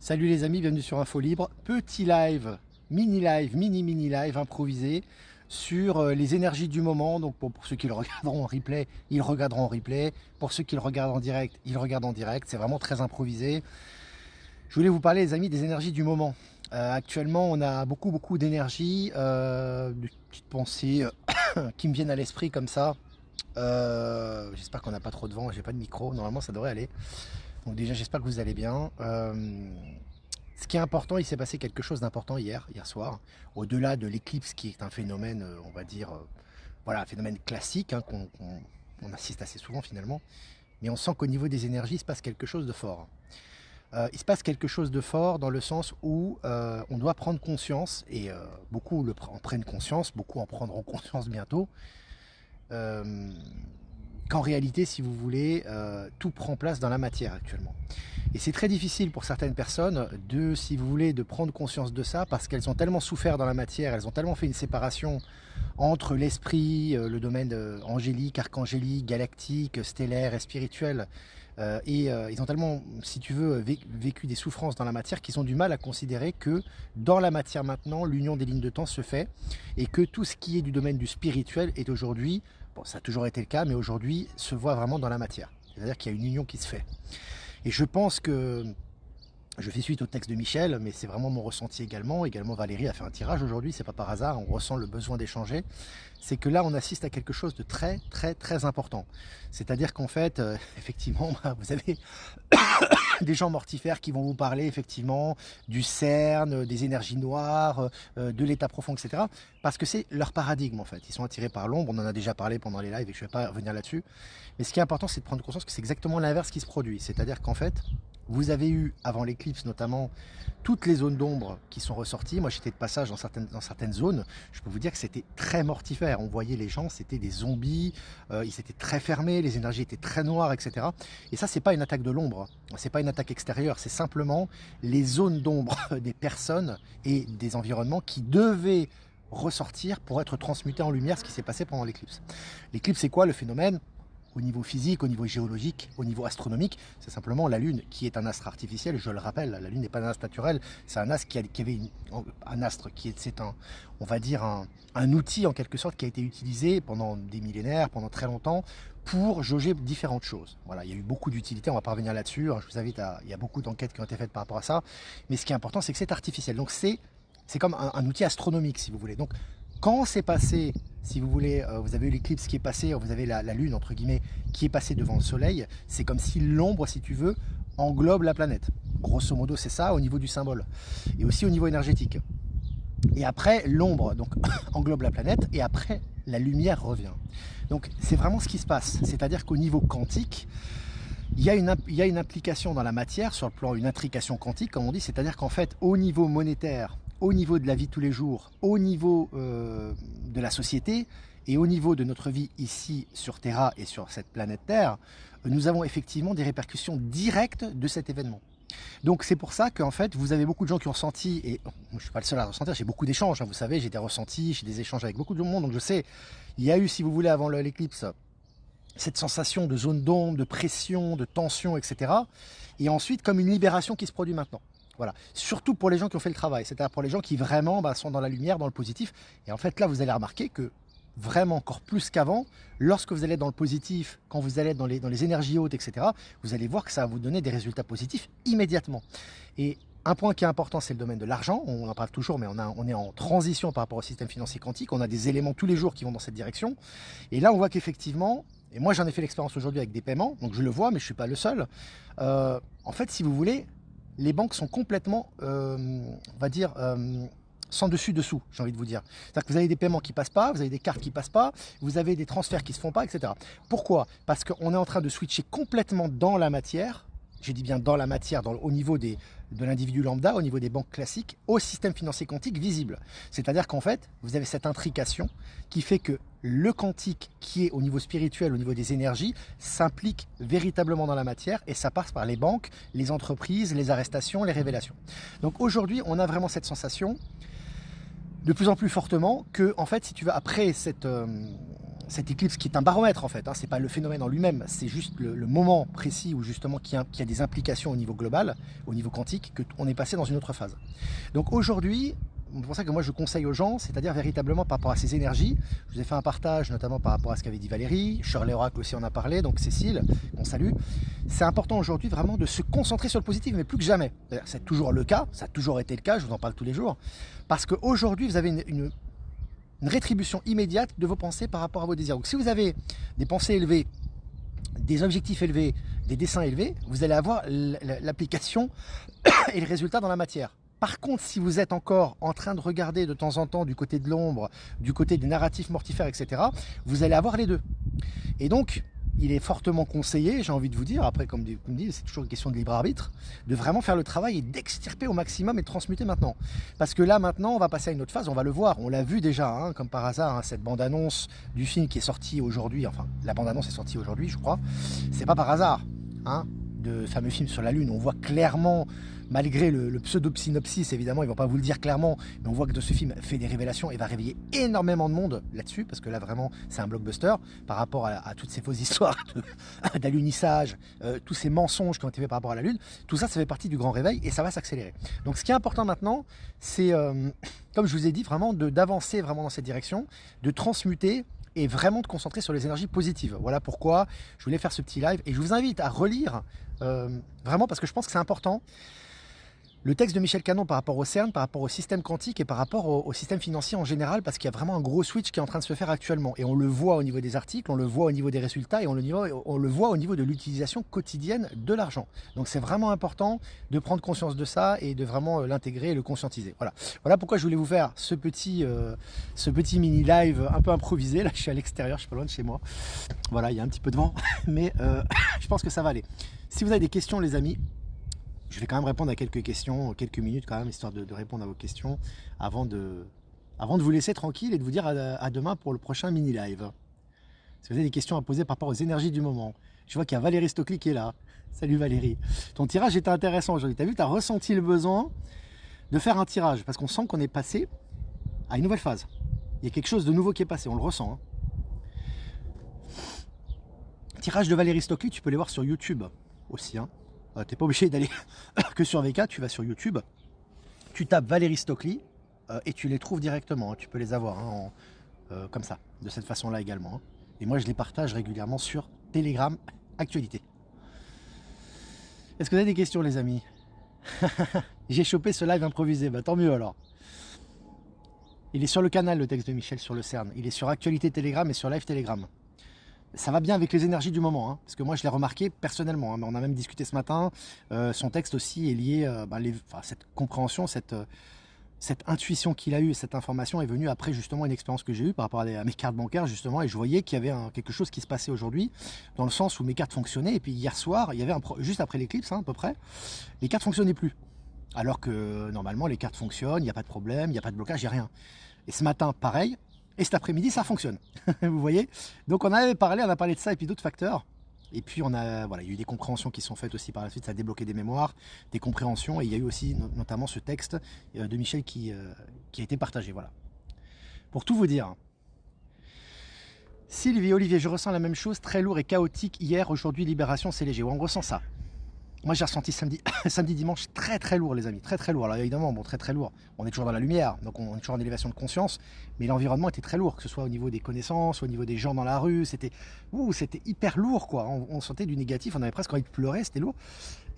Salut les amis, bienvenue sur Info Libre. Petit live, mini live improvisé sur les énergies du moment. Donc pour ceux qui le regarderont en replay, ils le regarderont en replay. Pour ceux qui le regardent en direct, ils le regardent en direct. C'est vraiment très improvisé. Je voulais vous parler les amis des énergies du moment. Actuellement on a beaucoup d'énergie, de petites pensées qui me viennent à l'esprit comme ça. J'espère qu'on n'a pas trop de vent, j'ai pas de micro, normalement ça devrait aller. Donc déjà j'espère que vous allez bien. Ce qui est important, il s'est passé quelque chose d'important hier soir, au-delà de l'éclipse qui est un phénomène, on va dire, voilà, un phénomène classique hein, qu'on assiste assez souvent finalement, mais on sent qu'au niveau des énergies, il se passe quelque chose de fort. Il se passe quelque chose de fort dans le sens où on doit prendre conscience, et beaucoup en prennent conscience, beaucoup en prendront conscience bientôt, qu'en réalité, si vous voulez, tout prend place dans la matière actuellement. Et c'est très difficile pour certaines personnes de, si vous voulez, de prendre conscience de ça parce qu'elles ont tellement souffert dans la matière, elles ont tellement fait une séparation entre l'esprit, le domaine angélique, archangélique, galactique, stellaire et spirituel. Ils ont tellement, si tu veux, vécu des souffrances dans la matière qu'ils ont du mal à considérer que dans la matière maintenant, l'union des lignes de temps se fait et que tout ce qui est du domaine du spirituel est aujourd'hui, bon ça a toujours été le cas, mais aujourd'hui se voit vraiment dans la matière. C'est-à-dire qu'il y a une union qui se fait. Et je pense que, je fais suite au texte de Michel, mais c'est vraiment mon ressenti également. Également Valérie a fait un tirage aujourd'hui, c'est pas par hasard, on ressent le besoin d'échanger. C'est que là on assiste à quelque chose de très important. C'est-à-dire qu'en fait, effectivement, vous avez des gens mortifères qui vont vous parler effectivement du CERN, des énergies noires, de l'état profond, etc. Parce que c'est leur paradigme en fait. Ils sont attirés par l'ombre, on en a déjà parlé pendant les lives et je ne vais pas revenir là-dessus. Mais ce qui est important, c'est de prendre conscience que c'est exactement l'inverse qui se produit. C'est-à-dire qu'en fait, vous avez eu, avant l'éclipse notamment, toutes les zones d'ombre qui sont ressorties. Moi, j'étais de passage dans certaines zones. Je peux vous dire que c'était très mortifère. On voyait les gens, c'était des zombies. Ils étaient très fermés, les énergies étaient très noires, etc. Et ça, c'est pas une attaque de l'ombre. C'est pas une attaque extérieure. C'est simplement les zones d'ombre des personnes et des environnements qui devaient ressortir pour être transmutés en lumière, ce qui s'est passé pendant l'éclipse. L'éclipse, c'est quoi le phénomène? Au niveau physique, au niveau géologique, au niveau astronomique, c'est simplement la Lune qui est un astre artificiel. Je le rappelle, la Lune n'est pas un astre naturel, c'est un astre un astre qui est, on va dire un outil en quelque sorte qui a été utilisé pendant des millénaires, pendant très longtemps, pour jauger différentes choses. Voilà, il y a eu beaucoup d'utilité, on va pas revenir là-dessus. Je vous invite il y a beaucoup d'enquêtes qui ont été faites par rapport à ça, mais ce qui est important, c'est que c'est artificiel. Donc c'est comme un outil astronomique, si vous voulez. Donc quand c'est passé, si vous voulez, vous avez eu l'éclipse qui est passée, vous avez la Lune, entre guillemets, qui est passée devant le Soleil, c'est comme si l'ombre, si tu veux, englobe la planète. Grosso modo, c'est ça au niveau du symbole. Et aussi au niveau énergétique. Et après, l'ombre donc englobe la planète, et après, la lumière revient. Donc c'est vraiment ce qui se passe. C'est-à-dire qu'au niveau quantique, il y a une implication dans la matière, sur le plan, une intrication quantique, comme on dit, c'est-à-dire qu'en fait, au niveau monétaire, au niveau de la vie de tous les jours, au niveau de la société et au niveau de notre vie ici sur Terra et sur cette planète Terre, nous avons effectivement des répercussions directes de cet événement. Donc c'est pour ça qu'en fait vous avez beaucoup de gens qui ont ressenti, et je ne suis pas le seul à ressentir, j'ai beaucoup d'échanges, hein, vous savez, j'ai des ressentis, j'ai des échanges avec beaucoup de monde, donc je sais, il y a eu, si vous voulez, avant l'éclipse, cette sensation de zone d'ombre, de pression, de tension, etc. Et ensuite comme une libération qui se produit maintenant. Voilà, surtout pour les gens qui ont fait le travail, c'est-à-dire pour les gens qui vraiment sont dans la lumière, dans le positif. Et en fait, là, vous allez remarquer que vraiment encore plus qu'avant, lorsque vous allez être dans le positif, quand vous allez être dans les énergies hautes, etc., vous allez voir que ça va vous donner des résultats positifs immédiatement. Et un point qui est important, c'est le domaine de l'argent. On en parle toujours, mais on est en transition par rapport au système financier quantique. On a des éléments tous les jours qui vont dans cette direction. Et là, on voit qu'effectivement, et moi j'en ai fait l'expérience aujourd'hui avec des paiements, donc je le vois, mais je ne suis pas le seul. En fait, si vous voulez, les banques sont complètement, on va dire, sans dessus-dessous, j'ai envie de vous dire. C'est-à-dire que vous avez des paiements qui ne passent pas, vous avez des cartes qui ne passent pas, vous avez des transferts qui ne se font pas, etc. Pourquoi? Parce qu'on est en train de switcher complètement dans la matière, je dis bien dans la matière, au niveau de l'individu lambda, au niveau des banques classiques, au système financier quantique visible. C'est-à-dire qu'en fait, vous avez cette intrication qui fait que le quantique qui est au niveau spirituel, au niveau des énergies, s'implique véritablement dans la matière et ça passe par les banques, les entreprises, les arrestations, les révélations. Donc aujourd'hui, on a vraiment cette sensation de plus en plus fortement que, en fait, si tu veux, après cette éclipse qui est un baromètre en fait, hein, c'est pas le phénomène en lui-même, c'est juste le moment précis où justement qui a des implications au niveau global, au niveau quantique, qu'on est passé dans une autre phase. Donc aujourd'hui, c'est pour ça que moi je conseille aux gens, c'est-à-dire véritablement par rapport à ces énergies, je vous ai fait un partage notamment par rapport à ce qu'avait dit Valérie, Shirley Oracle aussi en a parlé, donc Cécile, qu'on salue. C'est important aujourd'hui vraiment de se concentrer sur le positif, mais plus que jamais. C'est toujours le cas, ça a toujours été le cas, je vous en parle tous les jours, parce qu'aujourd'hui vous avez une rétribution immédiate de vos pensées par rapport à vos désirs. Donc si vous avez des pensées élevées, des objectifs élevés, des dessins élevés, vous allez avoir l'application et le résultat dans la matière. Par contre, si vous êtes encore en train de regarder de temps en temps du côté de l'ombre, du côté des narratifs mortifères, etc., vous allez avoir les deux. Et donc, il est fortement conseillé, j'ai envie de vous dire, après comme dit, c'est toujours une question de libre arbitre, de vraiment faire le travail et d'extirper au maximum et de transmuter maintenant. Parce que là maintenant on va passer à une autre phase, on va le voir, on l'a vu déjà, hein, comme par hasard, hein, cette bande-annonce du film qui est sortie aujourd'hui, enfin la bande-annonce est sortie aujourd'hui je crois, c'est pas par hasard, hein, de fameux film sur la Lune, on voit clairement, malgré le pseudo-synopsis, évidemment, ils ne vont pas vous le dire clairement, mais on voit que ce film fait des révélations et va réveiller énormément de monde là-dessus, parce que là, vraiment, c'est un blockbuster par rapport à toutes ces fausses histoires d'alunissage, tous ces mensonges qui ont été faits par rapport à la Lune. Tout ça, ça fait partie du grand réveil et ça va s'accélérer. Donc, ce qui est important maintenant, c'est, comme je vous ai dit, vraiment d'avancer vraiment dans cette direction, de transmuter et vraiment de concentrer sur les énergies positives. Voilà pourquoi je voulais faire ce petit live et je vous invite à relire, vraiment parce que je pense que c'est important, le texte de Michel Canon par rapport au CERN, par rapport au système quantique et par rapport au système financier en général, parce qu'il y a vraiment un gros switch qui est en train de se faire actuellement. Et on le voit au niveau des articles, on le voit au niveau des résultats et on le voit au niveau de l'utilisation quotidienne de l'argent. Donc c'est vraiment important de prendre conscience de ça et de vraiment l'intégrer et le conscientiser. Voilà. Voilà pourquoi je voulais vous faire ce petit mini live un peu improvisé. Là je suis à l'extérieur, je suis pas loin de chez moi. Voilà, il y a un petit peu de vent, mais je pense que ça va aller. Si vous avez des questions les amis, je vais quand même répondre à quelques questions, quelques minutes quand même, histoire de répondre à vos questions avant de vous laisser tranquille et de vous dire à demain pour le prochain mini-live. Si vous avez des questions à poser par rapport aux énergies du moment. Je vois qu'il y a Valérie Stockley qui est là. Salut Valérie. Ton tirage était intéressant aujourd'hui. Tu as vu, tu as ressenti le besoin de faire un tirage parce qu'on sent qu'on est passé à une nouvelle phase. Il y a quelque chose de nouveau qui est passé, on le ressent. Hein. Tirage de Valérie Stockley, tu peux les voir sur YouTube aussi. Hein. T'es pas obligé d'aller que sur VK, tu vas sur YouTube, tu tapes Valérie Stockley et tu les trouves directement. Hein. Tu peux les avoir hein, comme ça, de cette façon-là également. Hein. Et moi, je les partage régulièrement sur Telegram Actualité. Est-ce que vous avez des questions, les amis? J'ai chopé ce live improvisé, bah tant mieux alors. Il est sur le canal, le texte de Michel sur le CERN. Il est sur Actualité Telegram et sur Live Telegram. Ça va bien avec les énergies du moment, hein, parce que moi je l'ai remarqué personnellement, hein, mais on a même discuté ce matin, son texte aussi est lié, cette compréhension, cette intuition qu'il a eue, cette information est venue après justement une expérience que j'ai eue par rapport à mes cartes bancaires justement, et je voyais qu'il y avait quelque chose qui se passait aujourd'hui, dans le sens où mes cartes fonctionnaient, et puis hier soir, il y avait juste après l'éclipse hein, à peu près, les cartes fonctionnaient plus, alors que normalement les cartes fonctionnent, il n'y a pas de problème, il n'y a pas de blocage, il n'y a rien. Et ce matin, pareil. Et cet après-midi, ça fonctionne. Vous voyez? Donc on avait parlé, on a parlé de ça et puis d'autres facteurs. Et puis il y a eu des compréhensions qui sont faites aussi par la suite, ça a débloqué des mémoires, des compréhensions. Et il y a eu aussi notamment ce texte de Michel qui a été partagé. Voilà. Pour tout vous dire. Sylvie, Olivier, je ressens la même chose, très lourd et chaotique hier, aujourd'hui libération, c'est léger. Ouais, on ressent ça. Moi j'ai ressenti samedi, dimanche très lourd les amis, très lourd. Alors évidemment, bon très lourd, on est toujours dans la lumière, donc on est toujours en élévation de conscience, mais l'environnement était très lourd, que ce soit au niveau des connaissances, au niveau des gens dans la rue, c'était hyper lourd quoi, on sentait du négatif, on avait presque envie de pleurer, c'était lourd.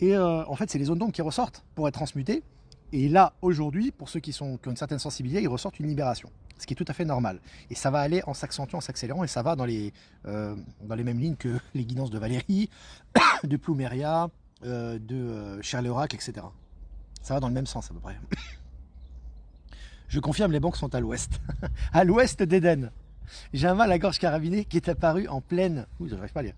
Et en fait c'est les zones d'ombre qui ressortent pour être transmutées, et là aujourd'hui, pour ceux qui ont une certaine sensibilité, ils ressortent une libération, ce qui est tout à fait normal. Et ça va aller en s'accentuant, en s'accélérant, et ça va dans les mêmes lignes que les guidances de Valérie, de Plumeria, de Shirley Oracle, etc. Ça va dans le même sens à peu près. Je confirme, les banques sont à l'ouest. À l'ouest d'Éden. J'ai un mal à la gorge carabinée qui est apparu en pleine... j'arrive pas à lire.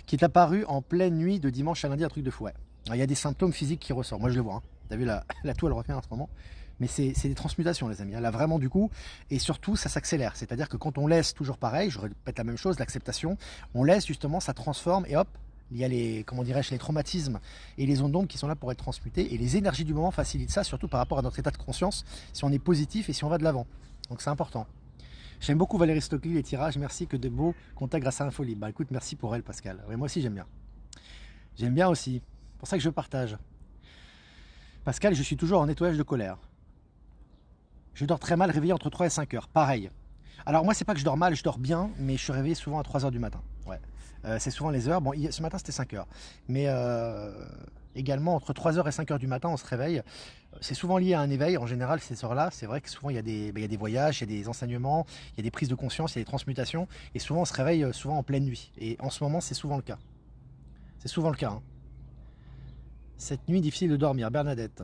Qui est apparu en pleine nuit de dimanche à lundi, un truc de fou. Ouais. Il y a des symptômes physiques qui ressortent. Moi je le vois. Hein. T'as vu la toux elle revient en ce moment. Mais c'est des transmutations les amis. Là vraiment du coup. Et surtout ça s'accélère. C'est-à-dire que quand on laisse toujours pareil, je répète la même chose, l'acceptation, on laisse justement, ça transforme et hop, il y a les traumatismes et les ondes d'ombre qui sont là pour être transmutés. Et les énergies du moment facilitent ça, surtout par rapport à notre état de conscience, si on est positif et si on va de l'avant. Donc c'est important. J'aime beaucoup Valérie Stockley, les tirages. Merci, que de beaux contacts grâce à Infolie. Bah écoute, merci pour elle, Pascal. Oui, moi aussi, j'aime bien. J'aime bien aussi. C'est pour ça que je partage. Pascal, je suis toujours en nettoyage de colère. Je dors très mal, réveillé entre 3 et 5 heures. Pareil. Alors moi, c'est pas que je dors mal, je dors bien, mais je suis réveillé souvent à 3 heures du matin. Ouais. C'est souvent les heures. Bon, ce matin, c'était 5 heures. Mais également, entre 3 heures et 5 heures du matin, on se réveille. C'est souvent lié à un éveil. En général, ces heures-là, c'est vrai que souvent, il y a des voyages, il y a des enseignements, il y a des prises de conscience, il y a des transmutations. Et souvent, on se réveille souvent en pleine nuit. Et en ce moment, c'est souvent le cas. C'est souvent le cas. Hein. Cette nuit, difficile de dormir. Bernadette.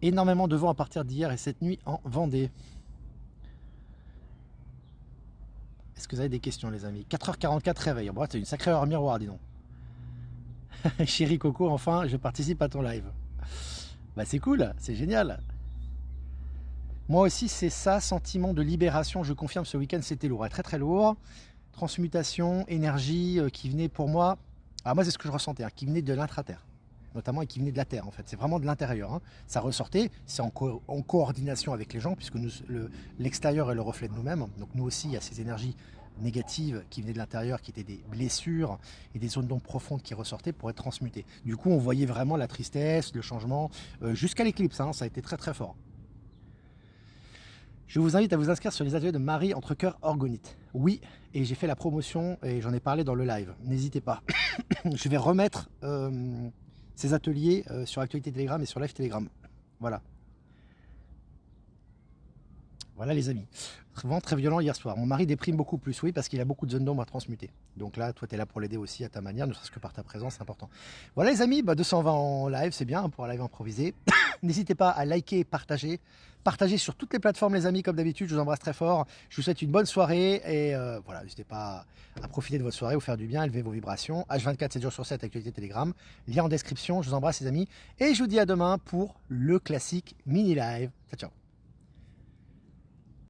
Énormément de vent à partir d'hier et cette nuit en Vendée. Est-ce que vous avez des questions, les amis? 4h44 réveil. Bon, c'est une sacrée heure miroir, dis donc. Chérie Coco, enfin, je participe à ton live. Bah, c'est cool, c'est génial. Moi aussi, c'est ça, sentiment de libération. Je confirme, ce week-end, c'était lourd. Très, très lourd. Transmutation, énergie qui venait pour moi. Ah, moi, c'est ce que je ressentais, hein, qui venait de l'intra-terre. Notamment, et qui venait de la terre, en fait. C'est vraiment de l'intérieur. Hein. Ça ressortait, c'est en coordination avec les gens, puisque l'extérieur est le reflet de nous-mêmes. Donc, nous aussi, il y a ces énergies négatives qui venaient de l'intérieur, qui étaient des blessures et des zones d'ombre profondes qui ressortaient pour être transmutées. Du coup, on voyait vraiment la tristesse, le changement, jusqu'à l'éclipse. Hein, ça a été très, très fort. Je vous invite à vous inscrire sur les ateliers de Marie entre cœur orgonite. Oui, et j'ai fait la promotion et j'en ai parlé dans le live. N'hésitez pas. Je vais remettre ces ateliers sur Actualité Telegram et sur Live Telegram. Voilà. Voilà les amis. Vraiment très violent hier soir. Mon mari déprime beaucoup plus, oui, parce qu'il a beaucoup de zones d'ombre à transmuter. Donc là, toi, tu es là pour l'aider aussi à ta manière, ne serait-ce que par ta présence, c'est important. Voilà les amis, 220 en live, c'est bien pour un live improvisé. N'hésitez pas à liker, partager. Partagez sur toutes les plateformes les amis, comme d'habitude, je vous embrasse très fort. Je vous souhaite une bonne soirée et voilà, n'hésitez pas à profiter de votre soirée, vous faire du bien, élever vos vibrations. H24, 7 jours sur 7, Actualité Telegram. Lien en description, je vous embrasse les amis. Et je vous dis à demain pour le classique mini live. Ciao, ciao.